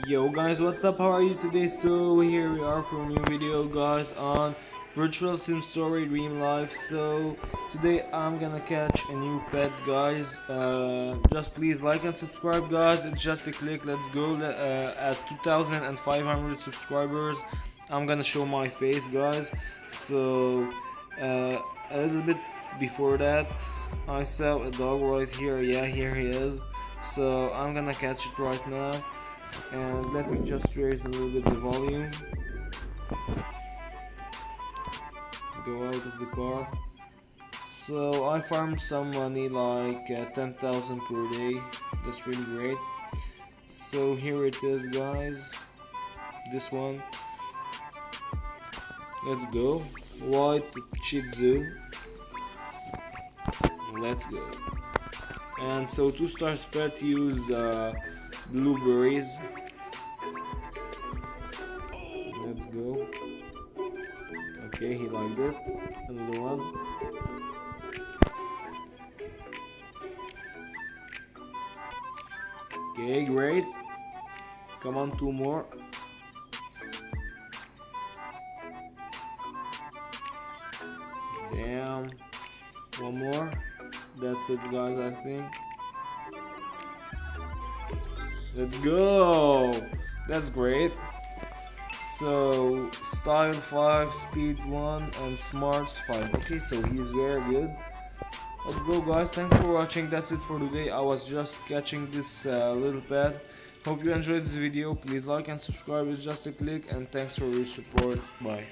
Yo guys, what's up? How are you today? So here we are for a new video guys on Virtual Sim Story Dream Life. So today I'm gonna catch a new pet guys. Just please like and subscribe guys. It's just a click. Let's go. At 2,500 subscribers I'm gonna show my face guys. So a little bit before that I saw a dog right here. Yeah, here he is. So I'm gonna catch it right now, and let me just raise a little bit the volume. Go out of the car. So I farmed some money, like 10,000 per day. That's really great. So here it is guys, this one. Let's go. White Shih Tzu. Let's go. And so 2-star pet use blueberries. Let's go. Okay, he liked it. Another one. Okay, great. Come on, 2 more. Damn. 1 more. That's it guys, I think. Let's go. That's great. So style 5, speed 1, and smarts 5. Okay, so he's very good. Let's go guys, thanks for watching. That's it for today. I was just catching this little pet. Hope you enjoyed this video. Please like and subscribe. It's just a click, and thanks for your support. Bye.